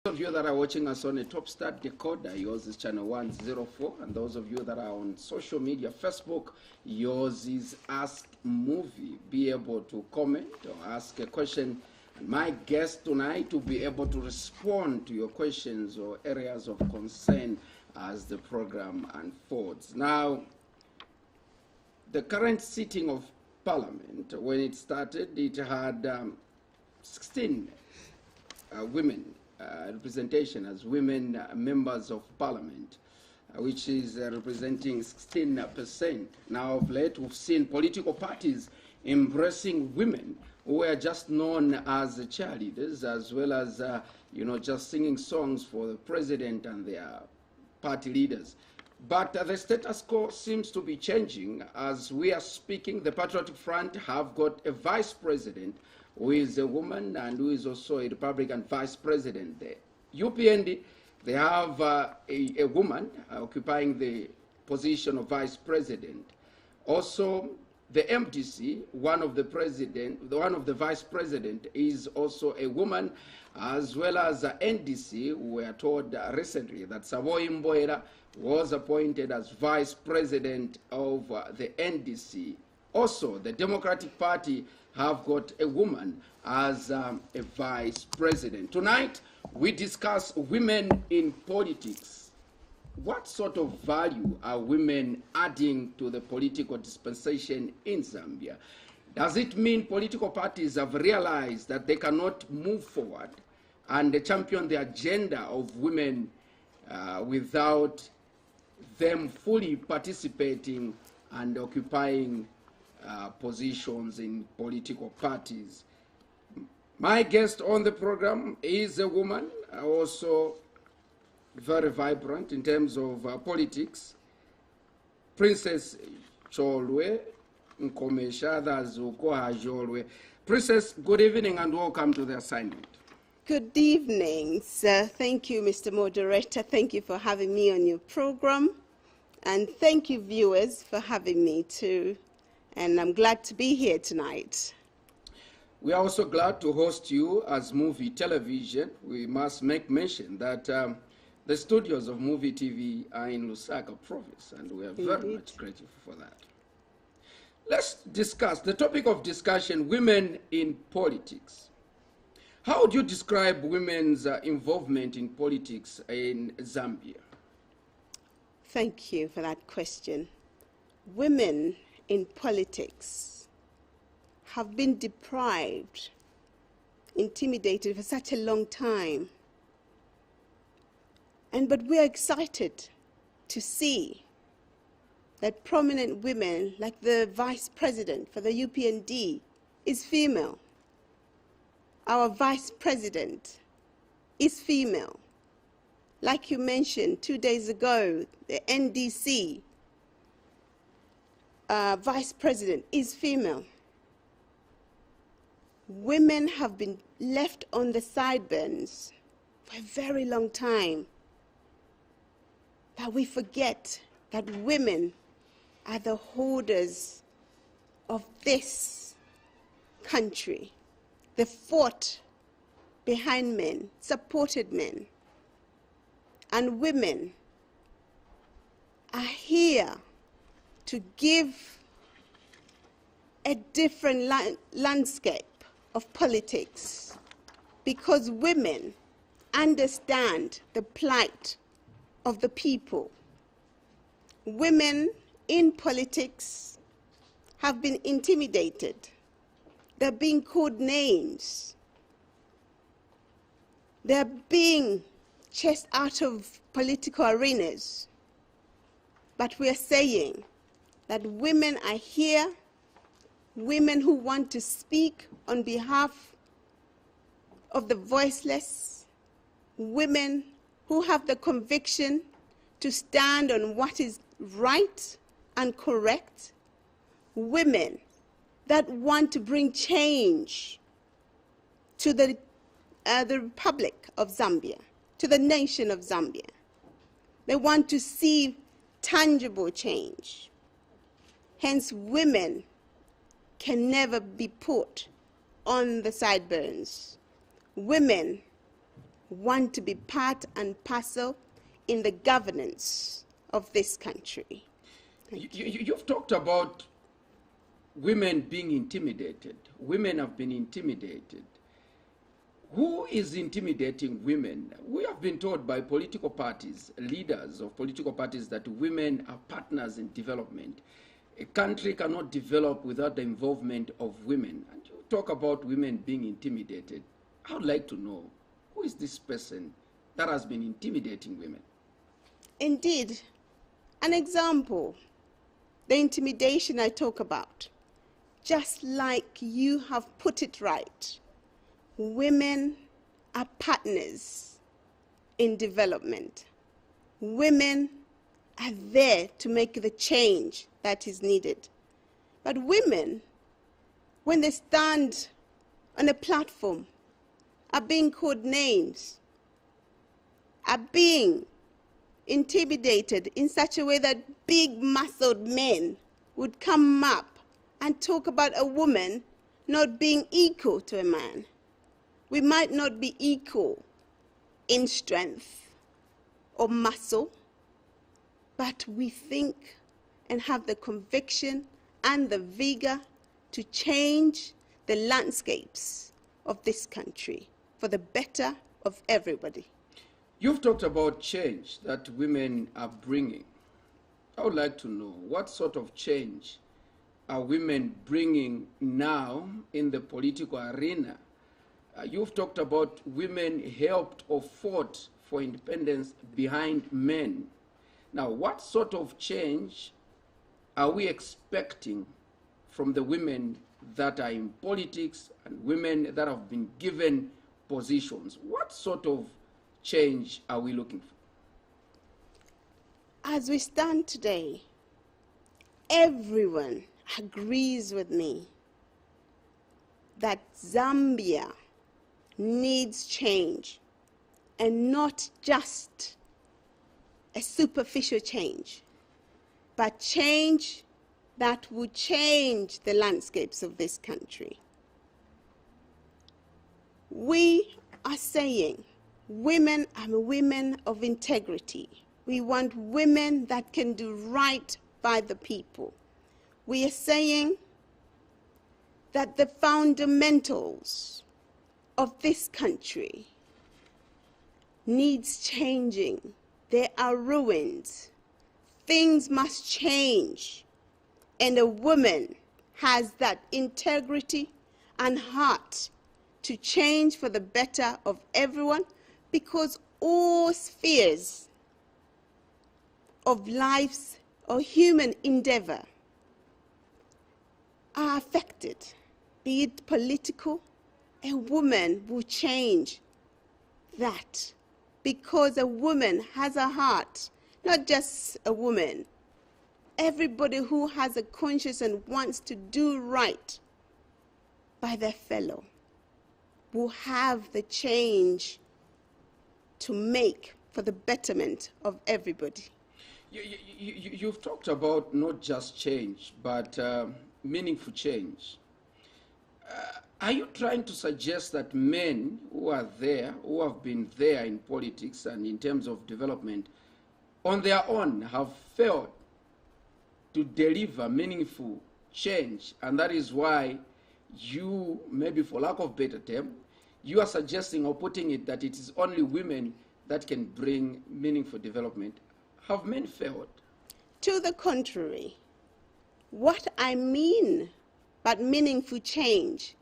Those of you that are watching us on a TopStar decoder, yours is channel 104, and those of you that are on social media, Facebook, yours is Ask Muvi. Be able to comment or ask a question, and my guest tonight will be able to respond to your questions or areas of concern as the program unfolds. Now, the current sitting of Parliament, when it started, it had 16 women representation as women members of Parliament, which is representing 16%. Now, of late, we've seen political parties embracing women who were just known as cheerleaders, as well as, just singing songs for the president and their party leaders. But the status quo seems to be changing. As we are speaking, the Patriotic Front have got a vice president who is a woman and who is also a Republican vice president. The UPND, they have a woman occupying the position of vice president. Also, the MDC, one of the vice president is also a woman, as well as NDC. We were told recently that Savoy Mboera was appointed as vice president of the NDC. Also, the Democratic Party have got a woman as a vice president. Tonight, we discuss women in politics. What sort of value are women adding to the political dispensation in Zambia? Does it mean political parties have realized that they cannot move forward and champion the agenda of women without them fully participating and occupying positions in political parties? My guest on the program is a woman, also very vibrant in terms of politics, Princess Cholwe Nkomesha, others who call her Cholwe. Princess, good evening and welcome to the assignment. Good evening, sir. Thank you, Mr. Moderator. Thank you for having me on your program. And thank you, viewers, for having me too. And I'm glad to be here tonight. We are also glad to host you as Muvi Television. We must make mention that the studios of Muvi TV are in Lusaka province, and we are very much grateful for that. Let's discuss the topic of discussion, women in politics. How would you describe women's involvement in politics in Zambia? Thank you for that question. Women in politics have been deprived, intimidated for such a long time. But we are excited to see that prominent women, like the vice president for the UPND, is female. Our vice president is female. Like you mentioned 2 days ago, the NDC vice president is female. Women have been left on the sidelines for a very long time. But we forget that women are the holders of this country. They fought behind men, supported men. And women are here to give a different landscape of politics, because women understand the plight of the people. Women in politics have been intimidated. They're being called names. They're being chased out of political arenas. But we are saying that women are here, women who want to speak on behalf of the voiceless, women who have the conviction to stand on what is right and correct, women that want to bring change to the Republic of Zambia, to the nation of Zambia. They want to see tangible change. Hence, women can never be put on the sideburns. Women want to be part and parcel in the governance of this country. You've talked about women being intimidated. Women have been intimidated. Who is intimidating women? We have been told by political parties, leaders of political parties, that women are partners in development. A country cannot develop without the involvement of women. And you talk about women being intimidated. I would like to know, who is this person that has been intimidating women? Indeed, an example, the intimidation I talk about, just like you have put it right, women are partners in development. Women are there to make the change that is needed. But women, when they stand on a platform, are being called names, are being intimidated in such a way that big muscled men would come up and talk about a woman not being equal to a man. We might not be equal in strength or muscle, but we think and have the conviction and the vigor to change the landscapes of this country for the better of everybody. You've talked about change that women are bringing. I would like to know, what sort of change are women bringing now in the political arena? You've talked about women helped or fought for independence behind men. Now, what sort of change are we expecting from the women that are in politics and women that have been given positions? What sort of change are we looking for? As we stand today, everyone agrees with me that Zambia needs change, and not just a superficial change, but change that would change the landscapes of this country. We are saying women are women of integrity. We want women that can do right by the people. We are saying that the fundamentals of this country needs changing. They are ruined. Things must change. And a woman has that integrity and heart to change for the better of everyone, because all spheres of life's or human endeavor are affected, be it political. A woman will change that, because a woman has a heart, not just a woman. Everybody who has a conscience and wants to do right by their fellow will have the change to make for the betterment of everybody. You've talked about not just change, but meaningful change. Are you trying to suggest that men who are there, who have been there in politics and in terms of development, on their own have failed to deliver meaningful change, and that is why you, maybe for lack of better term, you are suggesting or putting it that it is only women that can bring meaningful development? Have men failed? To the contrary, what I mean by meaningful change,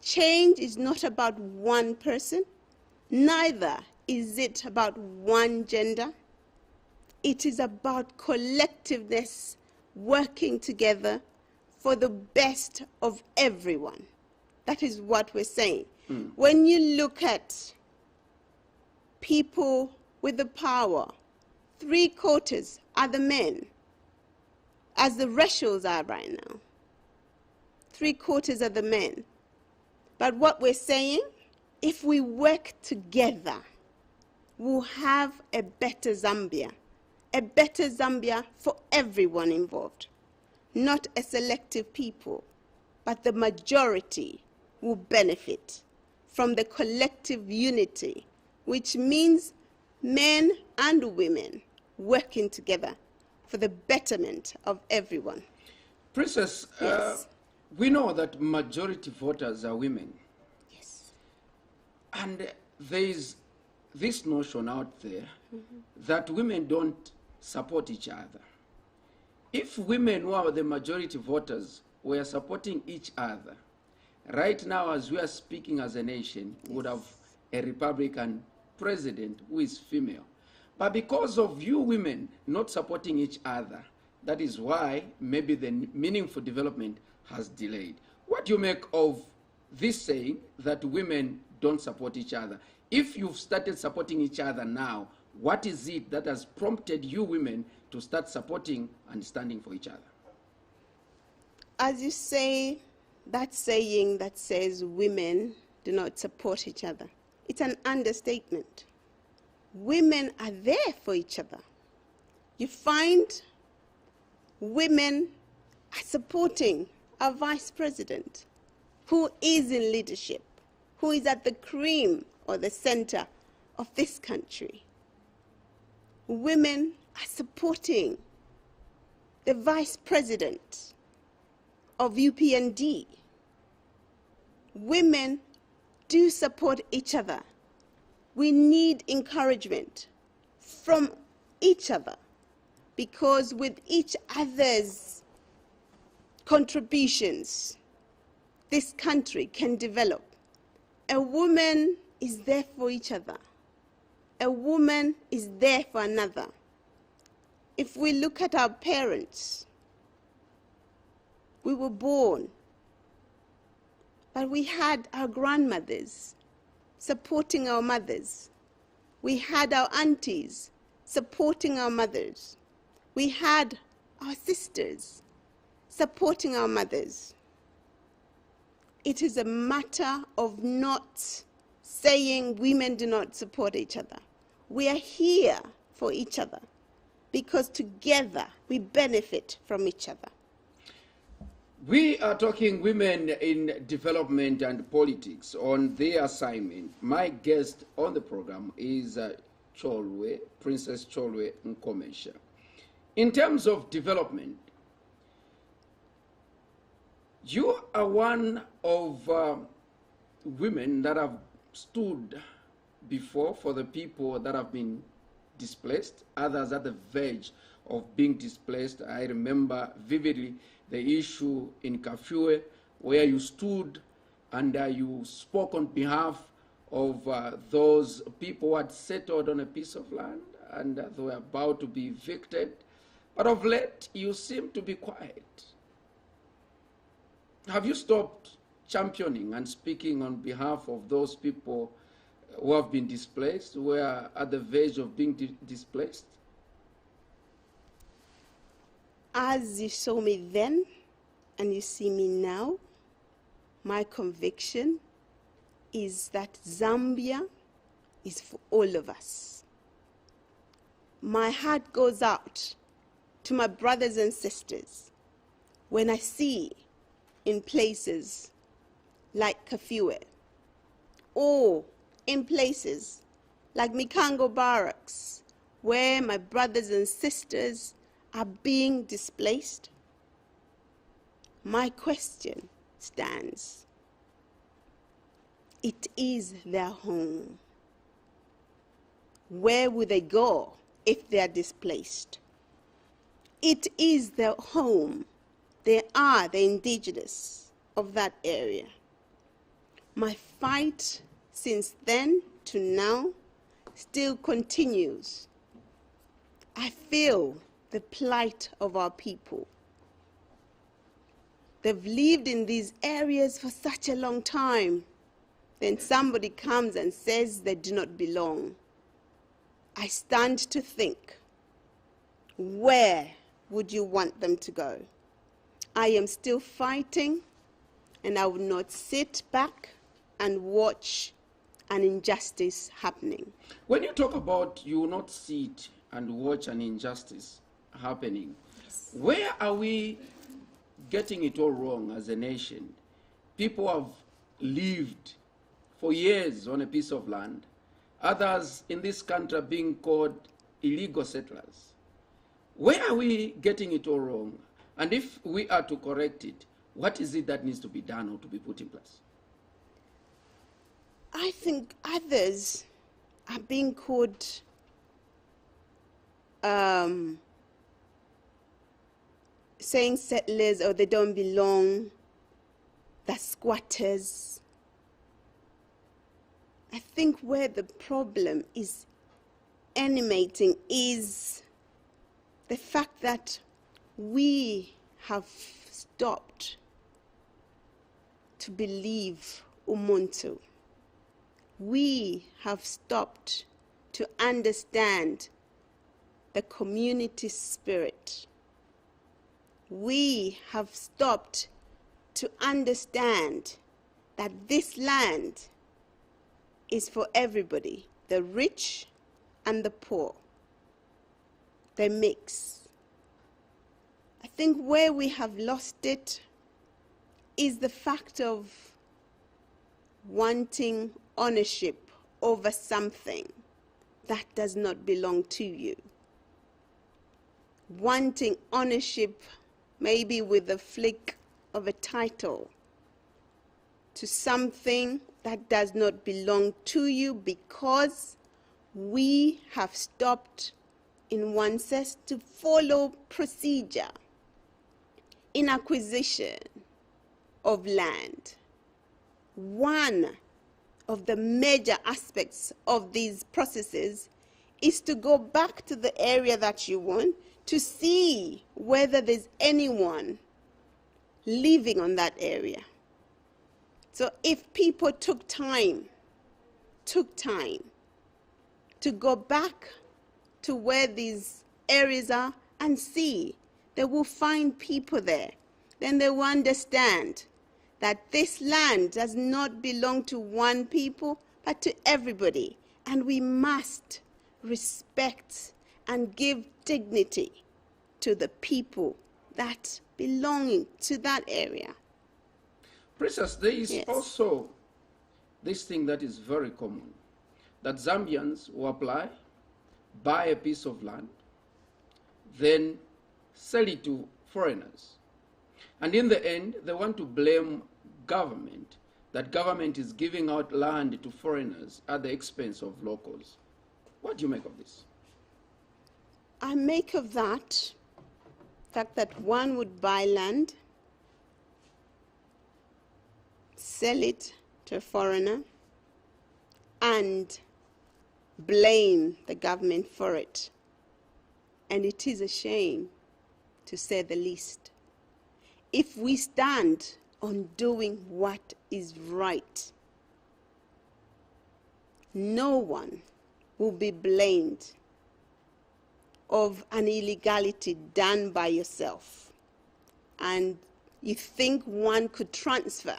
change is not about one person, neither is it about one gender. It is about collectiveness, working together for the best of everyone. That is what we're saying. When you look at people with the power, 3/4 are the men, as the ratios are right now. 3/4 are the men. But what we're saying, if we work together, we'll have a better Zambia for everyone involved. Not a selective people, but the majority will benefit from the collective unity which means men and women working together for the betterment of everyone. Princess, Yes. we know that majority voters are women. Yes. And there is this notion out there that women don't support each other. If women who are the majority voters were supporting each other, right now as we are speaking as a nation, we would have a Republican president who is female. But because of you women not supporting each other, that is why maybe the meaningful development has delayed. What do you make of this saying that women don't support each other? If you've started supporting each other now, what is it that has prompted you women to start supporting and standing for each other? As you say, that saying that says women do not support each other, it's an understatement. Women are there for each other. You find women are supporting our vice president, who is in leadership, who is at the cream or the center of this country. Women are supporting the vice president of UPND. Women do support each other. We need encouragement from each other, because with each other's contributions, this country can develop. A woman is there for each other. A woman is there for another. If we look at our parents, we were born, but we had our grandmothers supporting our mothers. We had our aunties supporting our mothers. We had our sisters supporting our mothers. It is a matter of not saying women do not support each other. We are here for each other because together we benefit from each other. We are talking women in development and politics on their assignment. My guest on the program is Cholwe, Princess Cholwe Nkomesha. In terms of development, you are one of women that have stood before for the people that have been displaced, others at the verge of being displaced. I remember vividly the issue in Kafue where you stood and you spoke on behalf of those people who had settled on a piece of land and they were about to be evicted. But of late, you seem to be quiet. Have you stopped championing and speaking on behalf of those people who have been displaced, who are at the verge of being displaced? As you saw me then and you see me now, my conviction is that Zambia is for all of us. My heart goes out to my brothers and sisters when I see in places like Kafue or in places like Mikango Barracks where my brothers and sisters are being displaced. My question stands. It is their home. Where would they go if they are displaced? It is their home. They are the indigenous of that area. My fight since then to now still continues. I feel the plight of our people. They've lived in these areas for such a long time. Then somebody comes and says they do not belong. I stand to think, where would you want them to go? I am still fighting, and I will not sit back and watch an injustice happening. When you talk about you will not sit and watch an injustice happening, Yes. where are we getting it all wrong as a nation? People have lived for years on a piece of land, Others in this country are being called illegal settlers. Where are we getting it all wrong? And if we are to correct it, what is it that needs to be done or to be put in place? I think others are being called saying settlers or they don't belong, they're squatters. I think where the problem is animating is the fact that we have stopped to believe Umuntu. We have stopped to understand the community spirit. We have stopped to understand that this land is for everybody, the rich and the poor. They mix. I think where we have lost it is the fact of wanting ownership over something that does not belong to you. Wanting ownership maybe with a flick of a title to something that does not belong to you because we have stopped, in one sense, to follow procedure in acquisition of land. One of the major aspects of these processes is to go back to the area that you want to see whether there's anyone living on that area. So if people took time to go back to where these areas are and see, they will find people there. Then they will understand that this land does not belong to one people, but to everybody. And we must respect and give dignity to the people that belong to that area. Princess, there is Yes. also this thing that is very common, that Zambians will apply, buy a piece of land, then sell it to foreigners. And in the end, they want to blame government, that government is giving out land to foreigners at the expense of locals. What do you make of this? I make of that fact that one would buy land, sell it to a foreigner, and blame the government for it. And it is a shame, to say the least. If we stand on doing what is right, no one will be blamed of an illegality done by yourself. And you think one could transfer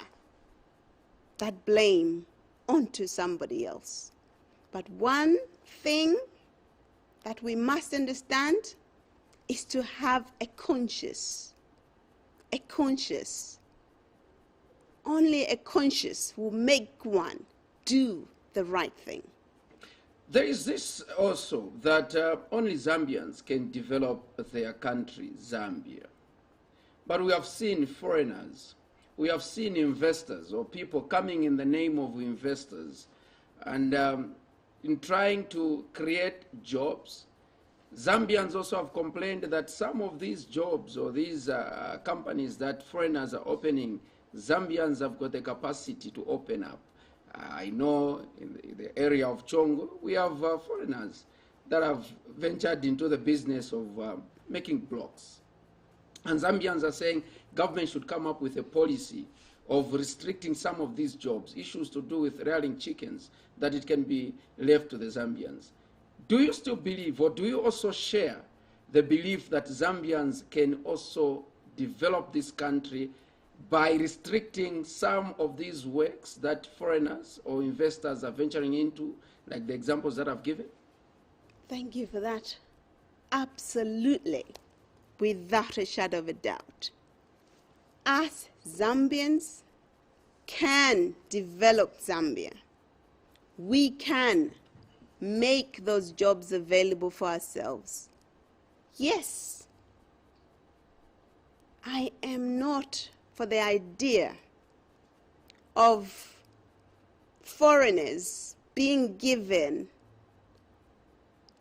that blame onto somebody else. But one thing that we must understand is to have a conscience. A conscience. Only a conscience will make one do the right thing. There is this also, that only Zambians can develop their country, Zambia. But we have seen foreigners, we have seen investors or people coming in the name of investors and in trying to create jobs. Zambians also have complained that some of these jobs or these companies that foreigners are opening, Zambians have got the capacity to open up. I know in the area of Chongo, we have foreigners that have ventured into the business of making blocks. And Zambians are saying government should come up with a policy of restricting some of these jobs, issues to do with rearing chickens, that it can be left to the Zambians. Do you still believe, or do you also share the belief that Zambians can also develop this country by restricting some of these works that foreigners or investors are venturing into, like the examples that I've given? Thank you for that. Absolutely, without a shadow of a doubt. Us Zambians can develop Zambia. We can make those jobs available for ourselves. Yes, I am not for the idea of foreigners being given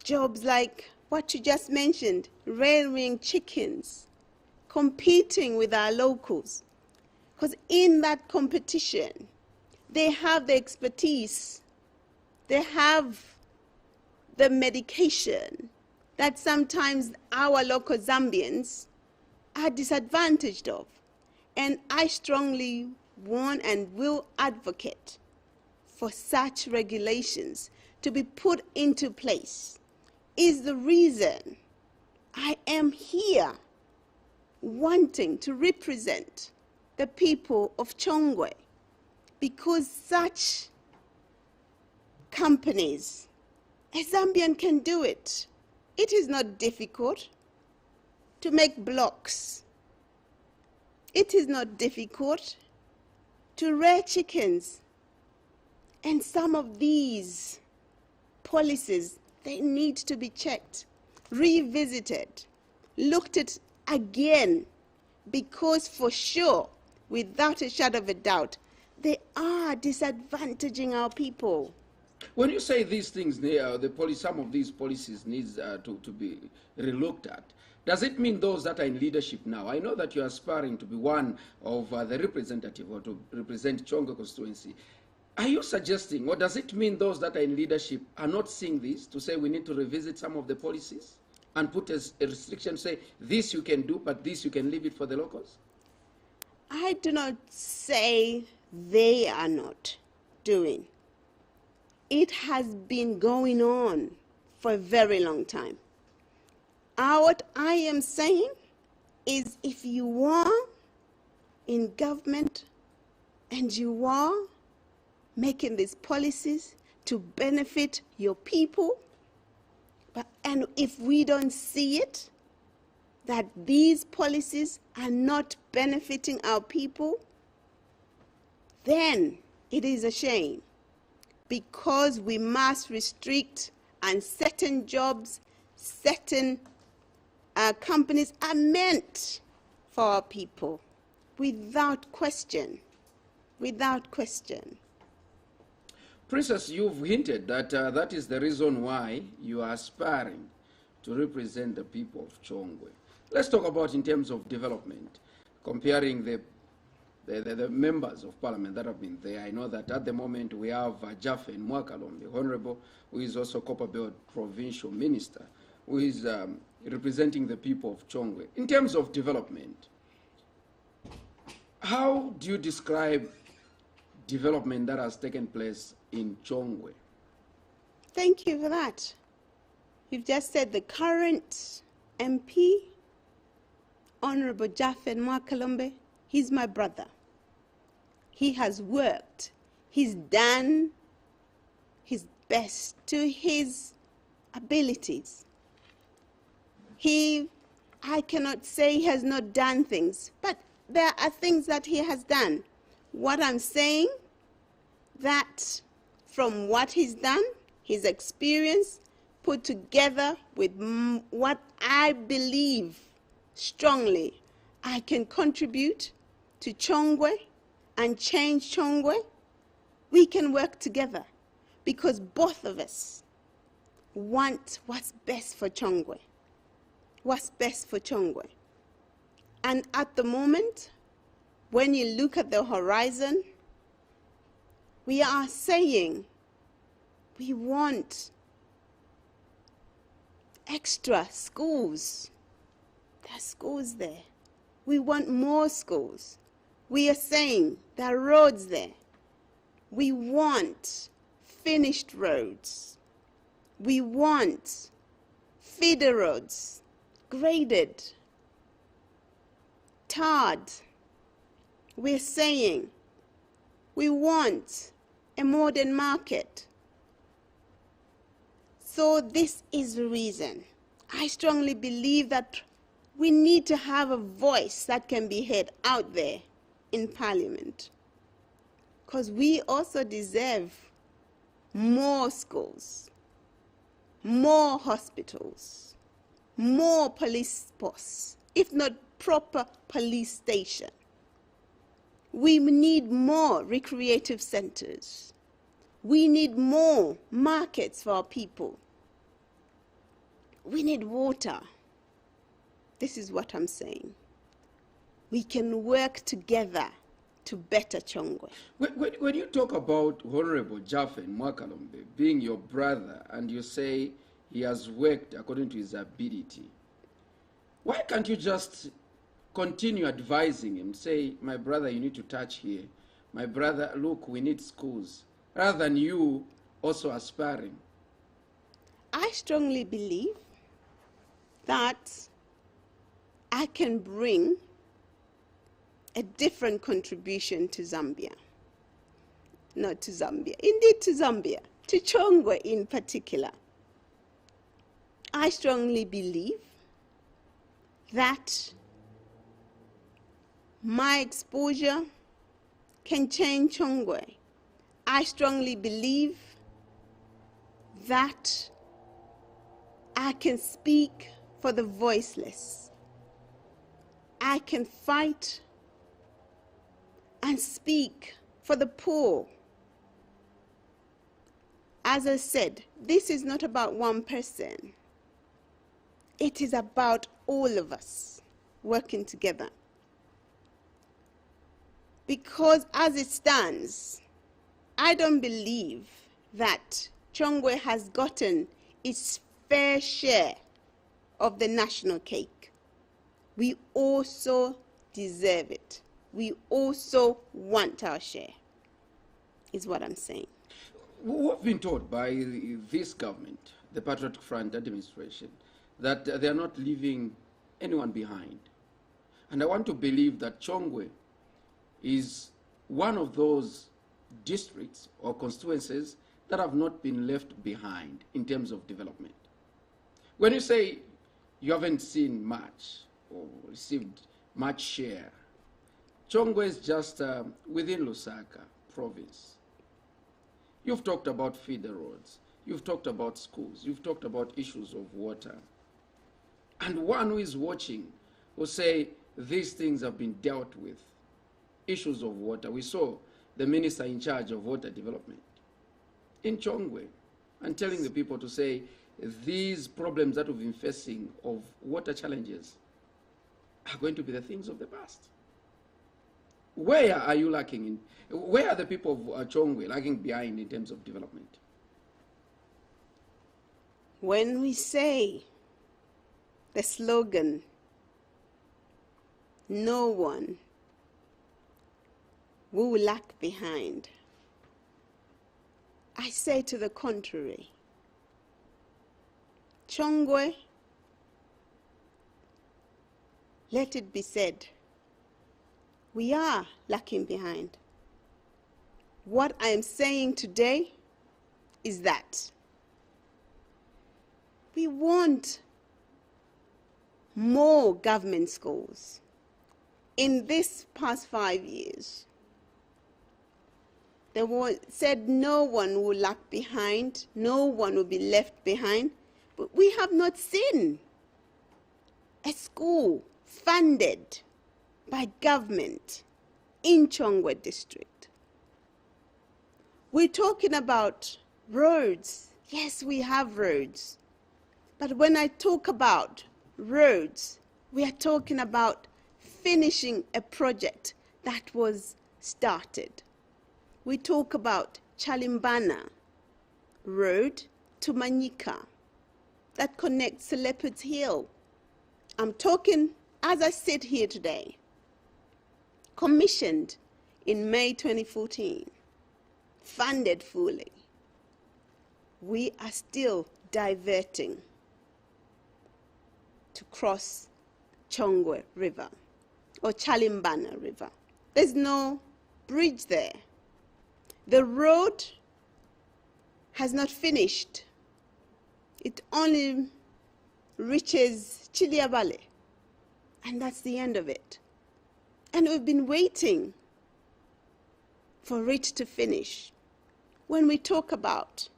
jobs like what you just mentioned, rearing chickens, competing with our locals. Because in that competition, they have the expertise, they have the medication that sometimes our local Zambians are disadvantaged of. And I strongly want and will advocate for such regulations to be put into place. Is the reason I am here wanting to represent the people of Cholwe, because such companies, a Zambian can do it. It is not difficult to make blocks. It is not difficult to rear chickens. And some of these policies, they need to be checked, revisited, looked at again, because for sure, without a shadow of a doubt, they are disadvantaging our people. When you say these things, some of these policies needs to be relooked at, does it mean those that are in leadership now? I know that you are aspiring to be one of the representative or to represent Cholwe constituency. Are you suggesting, or does it mean those that are in leadership are not seeing this to say we need to revisit some of the policies and put a restriction, say this you can do, but this you can leave it for the locals? I do not say they are not doing. It has been going on for a very long time. What I am saying is, if you are in government and you are making these policies to benefit your people, and if we don't see it, that these policies are not benefiting our people, then it is a shame, because we must restrict, and certain jobs, certain companies are meant for our people, without question, without question. Princess, you've hinted that that is the reason why you are aspiring to represent the people of Cholwe. Let's talk about in terms of development, comparing the members of parliament that have been there. I know that at the moment we have Cholwe Nkomesha, Honorable, who is also Copper Belt Provincial Minister, who is representing the people of Cholwe. In terms of development, how do you describe development that has taken place in Cholwe? Thank you for that. You've just said the current MP, Honorable Cholwe Nkomesha, he's my brother. He has worked. He's done his best to his abilities. I cannot say he has not done things, but there are things that he has done. What I'm saying, that from what he's done, his experience, put together with what I believe strongly I can contribute to Cholwe and change Cholwe, we can work together, because both of us want what's best for Cholwe. What's best for Cholwe. And at the moment, when you look at the horizon, we are saying we want extra schools. There are schools there. We want more schools. We are saying there are roads there. We want finished roads. We want feeder roads, graded, tarred. We're saying we want a modern market. So this is the reason. I strongly believe that we need to have a voice that can be heard out there in Parliament, because we also deserve more schools. more hospitals, more police posts, if not proper police station. We need more recreative centers. We need more markets for our people. We need water. This is what I'm saying. We can work together to better Chongwe. When you talk about Honorable Jaffe Mwakalombe being your brother and you say he has worked according to his ability, why can't you just continue advising him? Say, my brother, you need to touch here. My brother, look, we need schools. Rather than you also aspiring. I strongly believe that I can bring a different contribution to Zambia. Not to Zambia, indeed to Zambia, to Chongwe in particular. I strongly believe that my exposure can change Chongwe. I strongly believe that I can speak for the voiceless. I can fight and speak for the poor. As I said, this is not about one person. It is about all of us working together. Because as it stands, I don't believe that Chongwe has gotten its fair share of the national cake. We also deserve it. We also want our share, is what I'm saying. We've been told by this government, the Patriotic Front administration, that they are not leaving anyone behind. And I want to believe that Chongwe is one of those districts or constituencies that have not been left behind in terms of development. When you say you haven't seen much or received much share, Chongwe is just within Lusaka province. You've talked about feeder roads. You've talked about schools. You've talked about issues of water. And one who is watching will say these things have been dealt with. Issues of water. We saw the minister in charge of water development in Chongwe and telling the people to say these problems that we've been facing of water challenges are going to be the things of the past. Where are you lacking in? Where are the people of Chongwe lagging behind in terms of development? When we say the slogan, no one will lag behind, I say to the contrary. Chongwe, let it be said, we are lagging behind. What I am saying today is that we want more government schools. In this past 5 years, they said no one will lag behind, no one will be left behind, but we have not seen a school funded by government in Chongwe district. We're talking about roads. Yes, we have roads. But when I talk about roads, we are talking about finishing a project that was started. We talk about Chalimbana Road to Manyika that connects to Leopard's Hill. I'm talking, as I sit here today, commissioned in May 2014, funded fully. We are still diverting to cross Chongwe River or Chalimbana River. There's no bridge there. The road has not finished. It only reaches Chiliabale, and that's the end of it. And we've been waiting for it to finish. When we talk about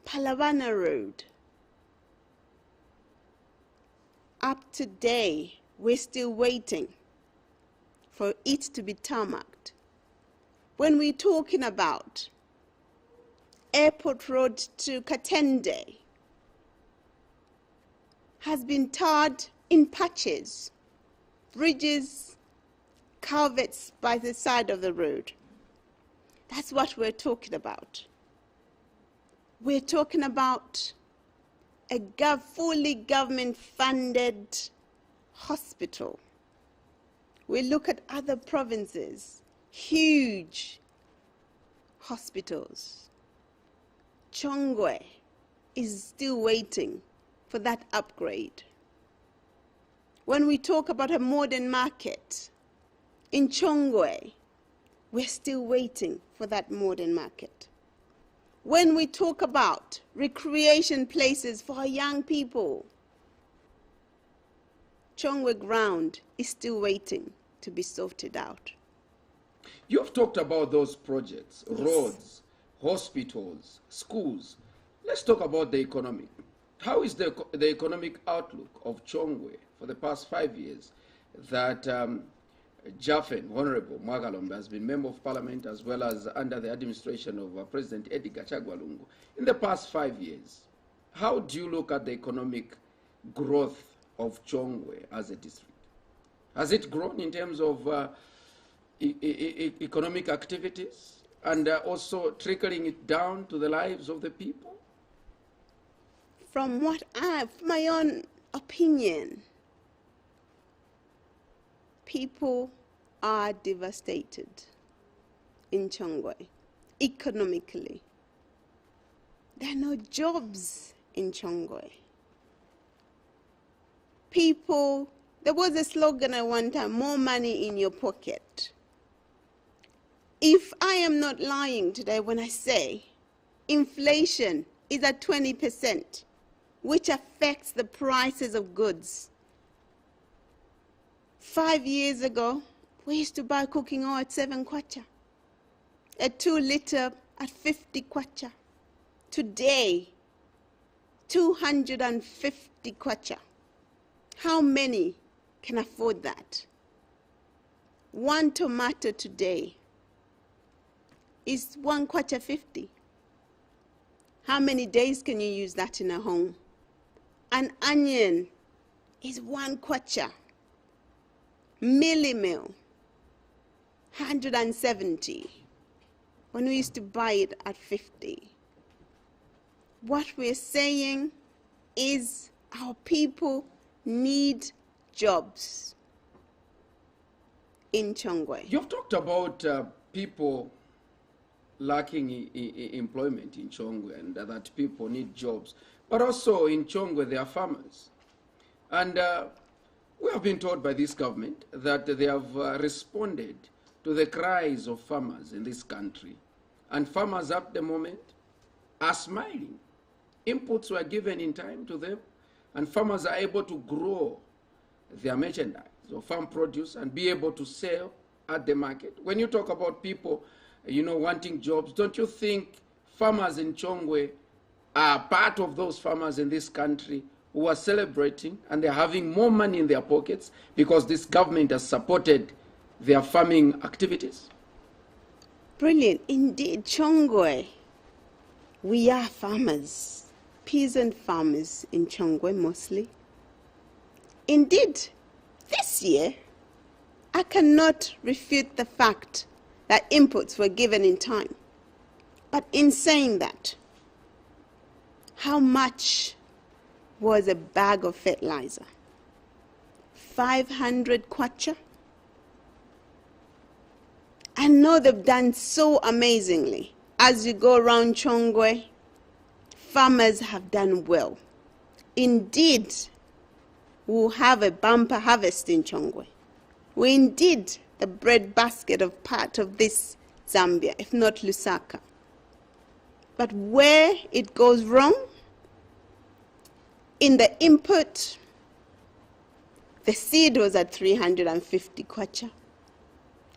Palavana Road, up today, we're still waiting for it to be tarmacked. When we're talking about Airport Road to Katende, has been tarred in patches, bridges, culverts by the side of the road. That's what we're talking about. We're talking about a fully government-funded hospital. We look at other provinces, huge hospitals. Cholwe is still waiting for that upgrade. When we talk about a modern market in Cholwe, we're still waiting for that modern market. When we talk about recreation places for our young people, Cholwe ground is still waiting to be sorted out. You've talked about those projects, Yes. roads, hospitals, schools. Let's talk about the economy. How is the economic outlook of Cholwe for the past 5 years that Jaffen, Honorable Mwakalombe, has been Member of Parliament as well as under the administration of President Edgar Chagwa Lungu? In the past 5 years, how do you look at the economic growth of Cholwe as a district? Has it grown in terms of economic activities and also trickling it down to the lives of the people? From my own opinion, people are devastated in Cholwe economically. There are no jobs in Cholwe. People, there was a slogan at one time, more money in your pocket. If I am not lying today when I say inflation is at 20%, which affects the prices of goods. 5 years ago, we used to buy cooking oil at 7 kwacha, a 2 liter at 50 kwacha. Today, 250 kwacha. How many can afford that? 1 tomato today is 1 kwacha 50. How many days can you use that in a home? An onion is 1 kwacha. Millimil, 170, when we used to buy it at 50. What we're saying is our people need jobs in Cholwe. You've talked about people lacking employment in Cholwe and that people need jobs. But also in Cholwe, there are farmers. And we have been told by this government that they have responded to the cries of farmers in this country. And farmers at the moment are smiling. Inputs were given in time to them, and farmers are able to grow their merchandise or farm produce and be able to sell at the market. When you talk about people, wanting jobs, don't you think farmers in Cholwe are part of those farmers in this country who are celebrating and they're having more money in their pockets because this government has supported their farming activities? Brilliant. Indeed, Cholwe, we are farmers, peasant farmers in Cholwe mostly. Indeed, this year, I cannot refute the fact that inputs were given in time. But in saying that, how much was a bag of fertilizer? 500 kwacha? I know they've done so amazingly. As you go around Cholwe, farmers have done well. Indeed, we'll have a bumper harvest in Cholwe. We're indeed the breadbasket of part of this Zambia, if not Lusaka. But where it goes wrong, in the input, the seed was at 350 kwacha.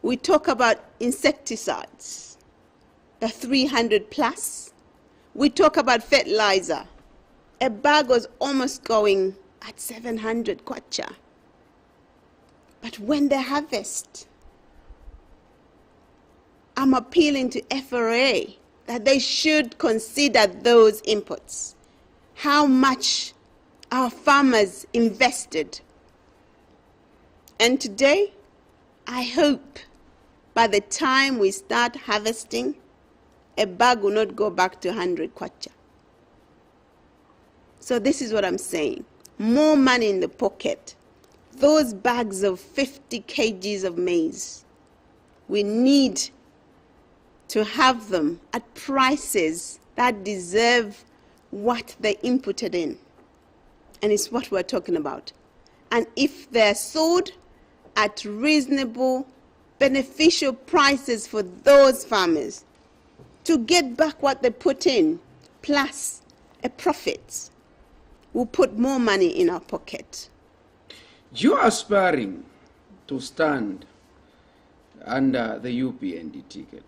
We talk about insecticides, the 300 plus. We talk about fertilizer. A bag was almost going at 700 kwacha. But when they harvest, I'm appealing to FRA that they should consider those inputs, how much our farmers invested. And today, I hope by the time we start harvesting, a bag will not go back to 100 kwacha. So this is what I'm saying. More money in the pocket. Those bags of 50 kgs of maize, we need to have them at prices that deserve what they inputted in. And it's what we're talking about. And if they're sold at reasonable, beneficial prices for those farmers to get back what they put in, plus a profit, will put more money in our pocket. You are aspiring to stand under the UPND ticket.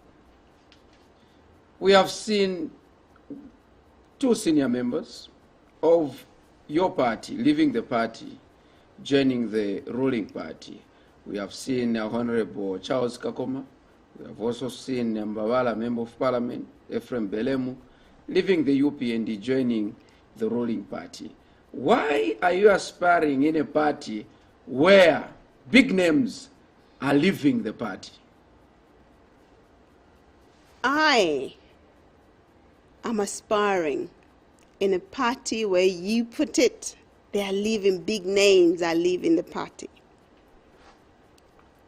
We have seen 2 senior members of your party leaving the party, joining the ruling party. We have seen Honorable Charles Kakoma. We have also seen Mbawala, Member of Parliament, Ephraim Belemu, leaving the UPND, joining the ruling party. Why are you aspiring in a party where big names are leaving the party? I am aspiring in a party where you put it, they are leaving, big names are leaving the party.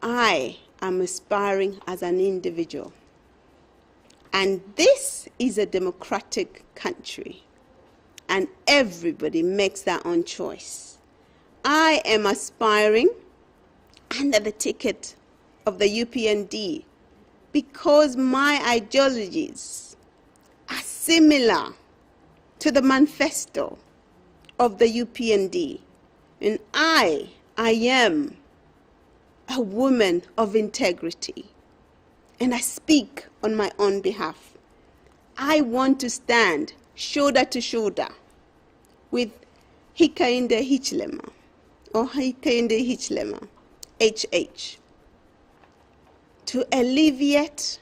I am aspiring as an individual. And this is a democratic country. And everybody makes their own choice. I am aspiring under the ticket of the UPND because my ideologies are similar to the manifesto of the UPND. And I am a woman of integrity. And I speak on my own behalf. I want to stand shoulder to shoulder with Hakainde Hichilema, or Hakainde Hichilema, HH, to alleviate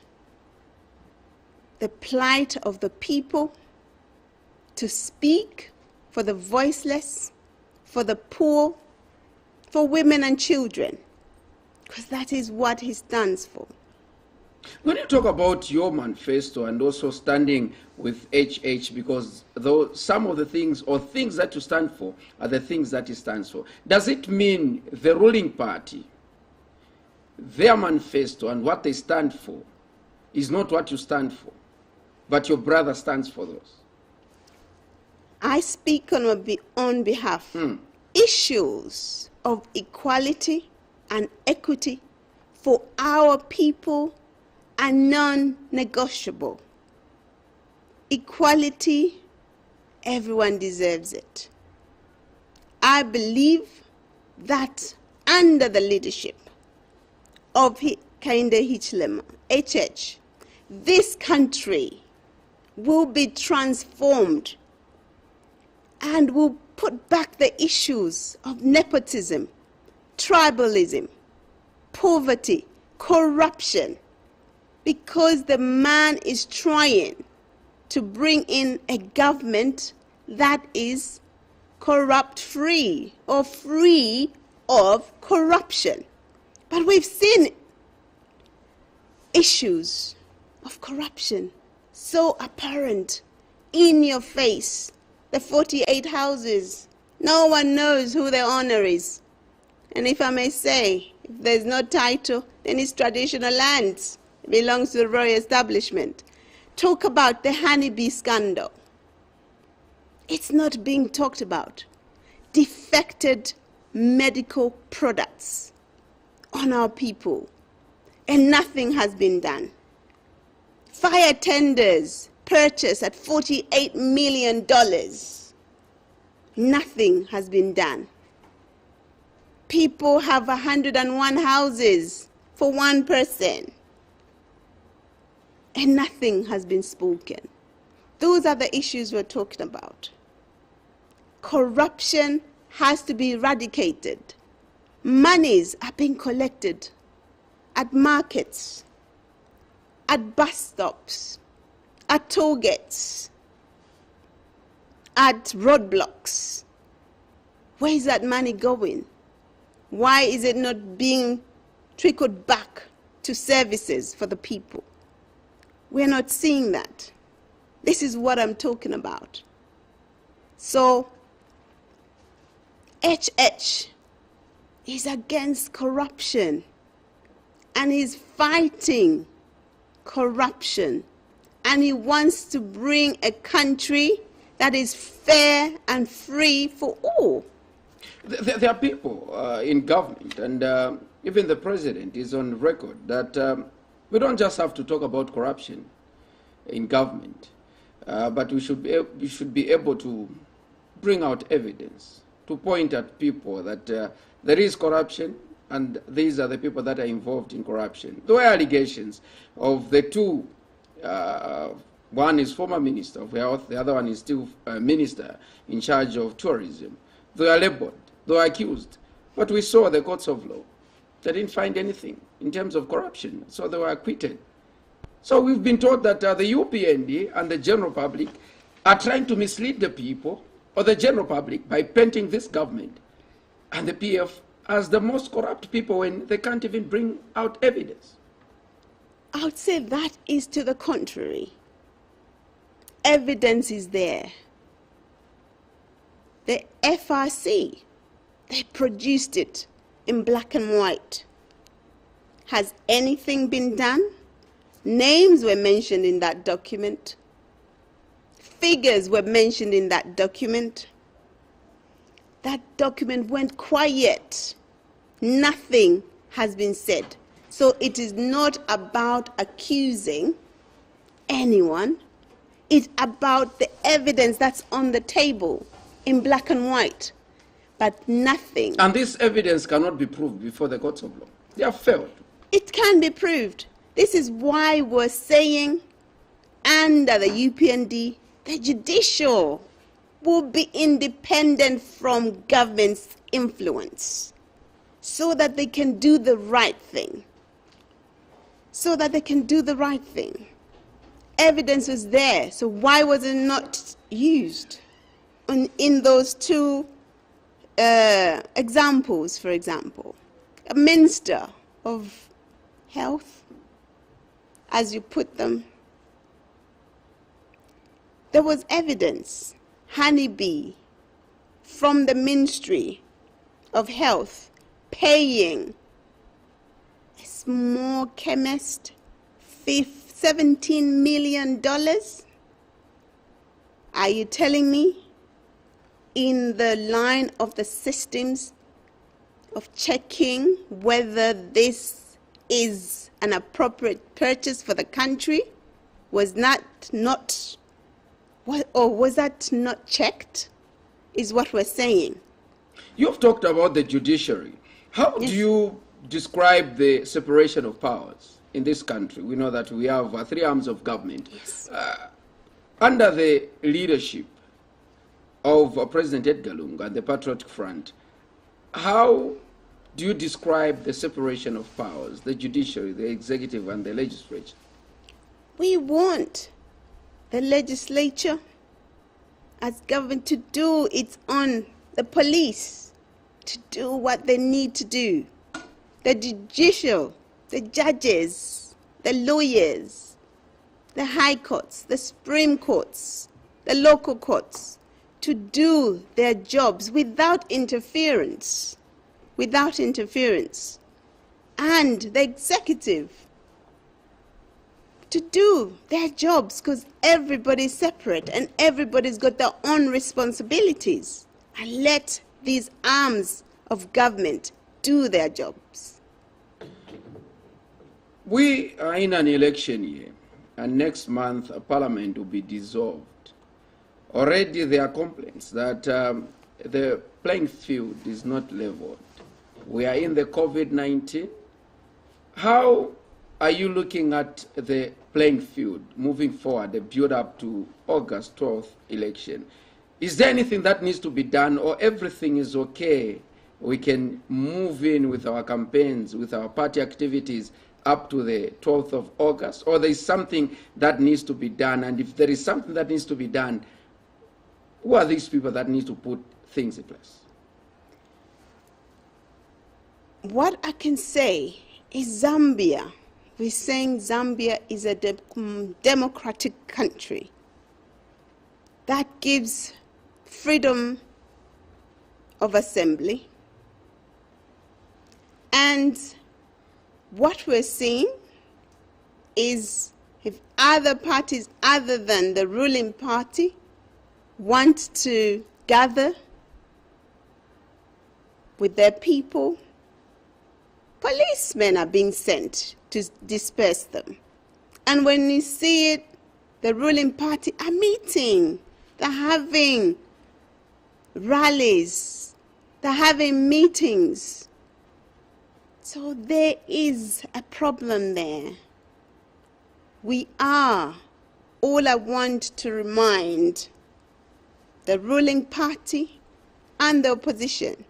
the plight of the people, to speak for the voiceless, for the poor, for women and children, because that is what he stands for. When you talk about your manifesto and also standing with HH, because though some of the things or things that you stand for are the things that he stands for, does it mean the ruling party, their manifesto and what they stand for is not what you stand for, but your brother stands for those? I speak on my own behalf. Issues of equality and equity for our people are non-negotiable. Equality, everyone deserves it. I believe that under the leadership of Hakainde Hichilema, HH, this country will be transformed and will put back the issues of nepotism, tribalism, poverty, corruption, because the man is trying to bring in a government that is corrupt-free or free of corruption. But we've seen issues of corruption so apparent, in your face. The 48 houses, no one knows who the owner is. And if I may say, if there's no title, then it's traditional lands. It belongs to the royal establishment. Talk about the honeybee scandal. It's not being talked about. Defected medical products on our people. And nothing has been done. Fire tenders purchased at $48 million. Nothing has been done. People have 101 houses for one person. And nothing has been spoken. Those are the issues we're talking about. Corruption has to be eradicated. Monies are being collected at markets, at bus stops, at toll gates, at roadblocks. Where is that money going? Why is it not being trickled back to services for the people? We're not seeing that. This is what I'm talking about. So, HH is against corruption and is fighting corruption, and he wants to bring a country that is fair and free for all. There are people in government, and even the president is on record that we don't just have to talk about corruption in government, but we should be able to bring out evidence to point at people that there is corruption, and these are the people that are involved in corruption. There were allegations of the two. One is former Minister of Health, the other one is still Minister in charge of tourism. They are labeled, they are accused. But we saw the courts of law. They didn't find anything in terms of corruption, so they were acquitted. So we've been told that the UPND and the general public are trying to mislead the people or the general public by painting this government and the PF as the most corrupt people when they can't even bring out evidence. I would say that is to the contrary. Evidence is there. The FRC, they produced it in black and white. Has anything been done? Names were mentioned in that document. Figures were mentioned in that document. That document went quiet. Nothing has been said. So it is not about accusing anyone. It's about the evidence that's on the table in black and white, but nothing. And this evidence cannot be proved before the courts of law. They have failed. It can be proved. This is why we're saying under the UPND, the judicial will be independent from government's influence so that they can do the right thing. So that they can do the right thing. Evidence was there, so why was it not used in those two examples, for example? A minister of health, as you put them, there was evidence, honeybee, from the Ministry of Health paying a small chemist $17 million? Are you telling me in the line of the systems of checking whether this is an appropriate purchase for the country was that not checked, is what we're saying. You've talked about the judiciary. How do you describe the separation of powers in this country? We know that we have 3 arms of government. Yes. Under the leadership of President Edgar Lungu and the Patriotic Front, how do you describe the separation of powers, the judiciary, the executive, and the legislature? We want the legislature as government to do its own, the police to do what they need to do, the judicial, the judges, the lawyers, the high courts, the Supreme Courts, the local courts, to do their jobs without interference, and the executive to do their jobs, because everybody's separate and everybody's got their own responsibilities, and let these arms of government do their jobs. We are in an election year, and next month Parliament will be dissolved. Already there are complaints that the playing field is not leveled. We are in the COVID-19. How are you looking at the playing field moving forward, the build-up to August 12th election? Is there anything that needs to be done, or everything is okay? We can move in with our campaigns, with our party activities up to the 12th of August, or there is something that needs to be done? And if there is something that needs to be done, who are these people that need to put things in place? What I can say is Zambia. We're saying Zambia is a democratic country that gives freedom of assembly. And what we're seeing is if other parties other than the ruling party want to gather with their people, policemen are being sent to disperse them. And when you see it, the ruling party are meeting, they're having rallies, they're having meetings. So there is a problem there. All I want to remind the ruling party and the opposition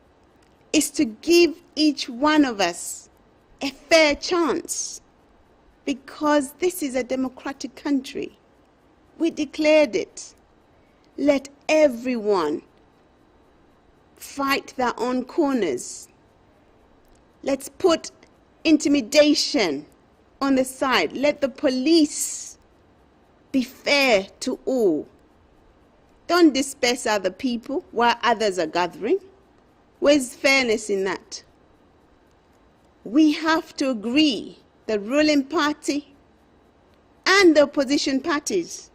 is to give each one of us a fair chance, because this is a democratic country. We declared it. Let everyone fight their own corners. Let's put intimidation on the side. Let the police be fair to all. Don't disperse other people while others are gathering. Where's fairness in that? We have to agree, the ruling party and the opposition parties,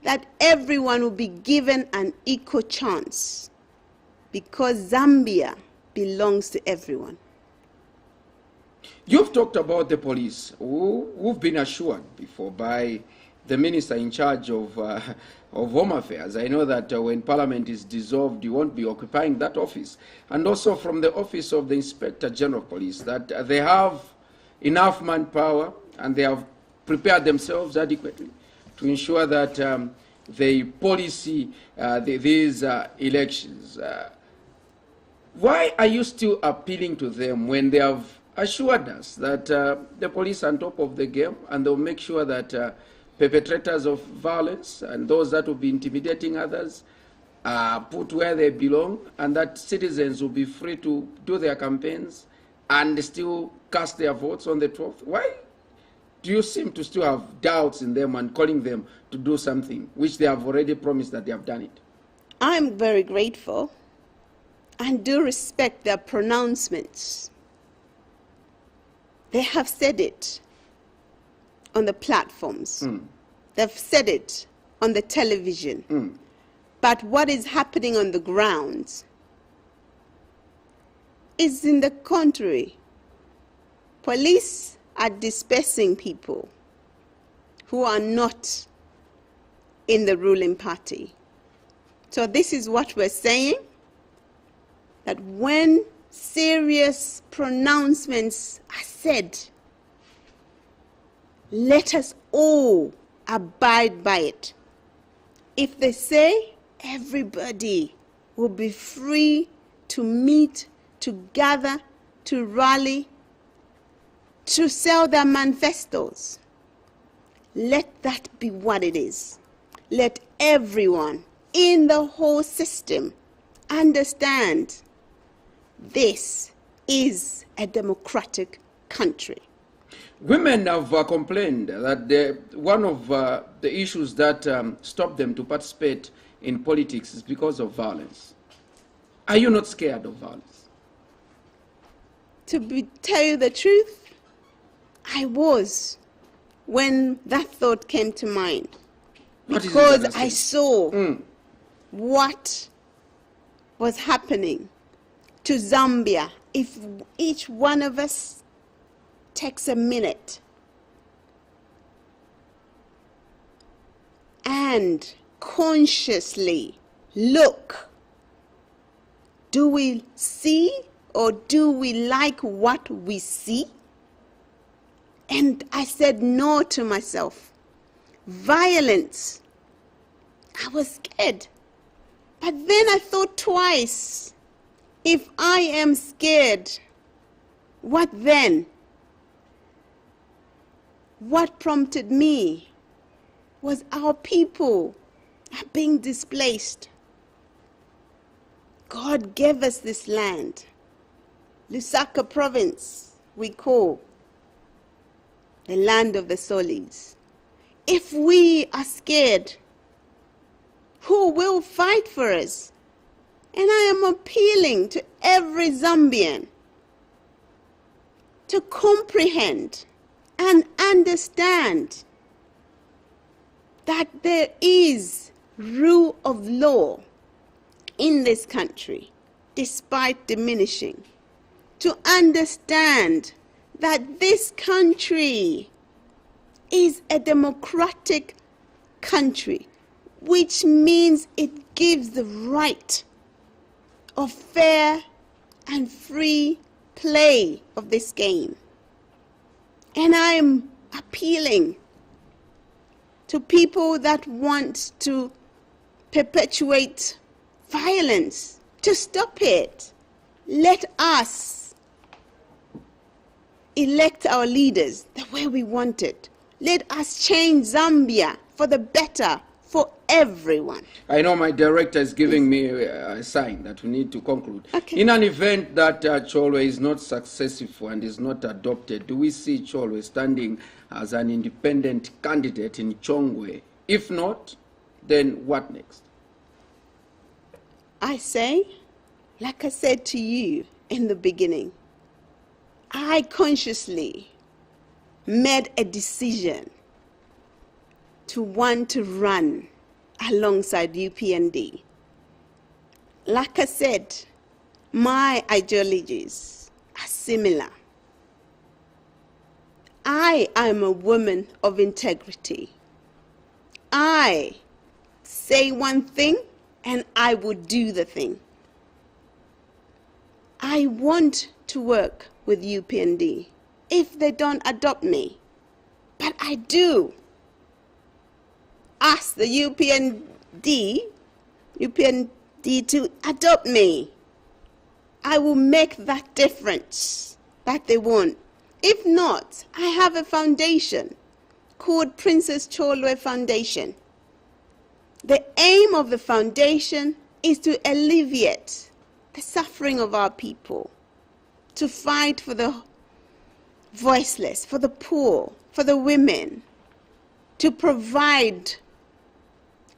that everyone will be given an equal chance, because Zambia belongs to everyone. You've talked about the police, who've been assured before by the minister in charge of Home Affairs. I know that when Parliament is dissolved, you won't be occupying that office. And also from the office of the Inspector General of Police, that they have enough manpower and they have prepared themselves adequately to ensure that the policy, these elections. Why are you still appealing to them when they have assured us that the police are on top of the game and they'll make sure that perpetrators of violence and those that will be intimidating others are put where they belong, and that citizens will be free to do their campaigns and still cast their votes on the 12th? Why do you seem to still have doubts in them and calling them to do something which they have already promised that they have done it? I'm very grateful and do respect their pronouncements. They have said it on the platforms. They've said it on the television. But what is happening on the ground is in the contrary. Police are dispersing people who are not in the ruling party. So this is what we're saying, that when serious pronouncements are said, let us all abide by it. If they say everybody will be free to meet, to gather, to rally, to sell their manifestos, let that be what it is. Let everyone in the whole system understand this is a democratic country. Women have complained that one of the issues that stop them to participate in politics is because of violence. Are you not scared of violence? To tell you the truth, I was when that thought came to mind. Because I saw what was happening to Zambia. If each one of us takes a minute and consciously look, do we see or do we like what we see? And I said no to myself. Violence. I was scared. But then I thought twice. If I am scared, what then? What prompted me was our people are being displaced. God gave us this land. Lusaka province, we call the land of the Solis. If we are scared, who will fight for us? And I am appealing to every Zambian to comprehend and understand that there is rule of law in this country, despite diminishing. To understand that this country is a democratic country, which means it gives the right of fair and free play of this game. And I'm appealing to people that want to perpetuate violence to stop it. Let us elect our leaders the way we want it. Let us change Zambia for the better for everyone. I know my director is giving me a sign that we need to conclude. Okay. In an event that Cholwe is not successful and is not adopted, do we see Cholwe standing as an independent candidate in Chongwe? If not, then what next? I say, like I said to you in the beginning, I consciously made a decision to want to run alongside UPND. Like I said, my ideologies are similar. I am a woman of integrity. I say one thing and I would do the thing. I want to work with UPND if they don't adopt me, but I do ask the UPND to adopt me. I will make that difference that they want. If not, I have a foundation called Princess Cholwe Foundation. The aim of the foundation is to alleviate the suffering of our people, to fight for the voiceless, for the poor, for the women, to provide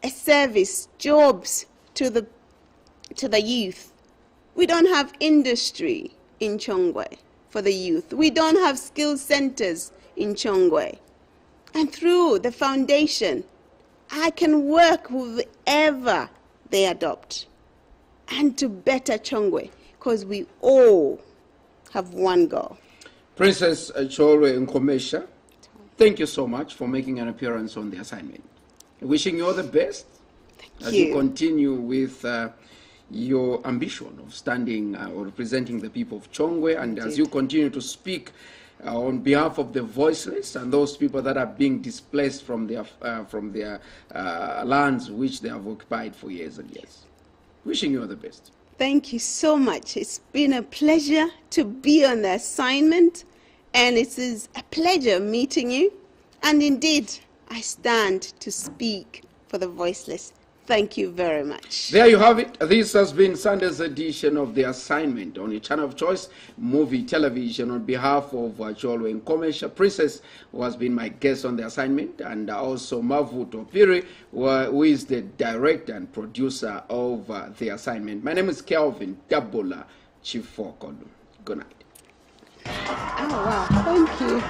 a service, jobs to the youth. We don't have industry in Chongwe for the youth. We don't have skill centers in Chongwe. And through the foundation, I can work with whoever they adopt and to better Chongwe, because we all have one goal. Princess Cholwe Nkomesha, thank you so much for making an appearance on the assignment. Wishing you all the best as you continue with your ambition of standing or representing the people of Chongwe, and as you continue to speak on behalf of the voiceless and those people that are being displaced from their lands which they have occupied for years and years. Wishing you all the best. Thank you so much. It's been a pleasure to be on the assignment, and it is a pleasure meeting you. And indeed, I stand to speak for the voiceless. Thank you very much. There you have it. This has been Sunday's edition of The Assignment on your channel of choice, Muvi Television. On behalf of Cholwe Nkomesha, Princess, who has been my guest on The Assignment, and also Mavu Topiri, who is the director and producer of The Assignment. My name is Kelvin Dabola Chifokolu. Good night. Oh, wow. Thank you.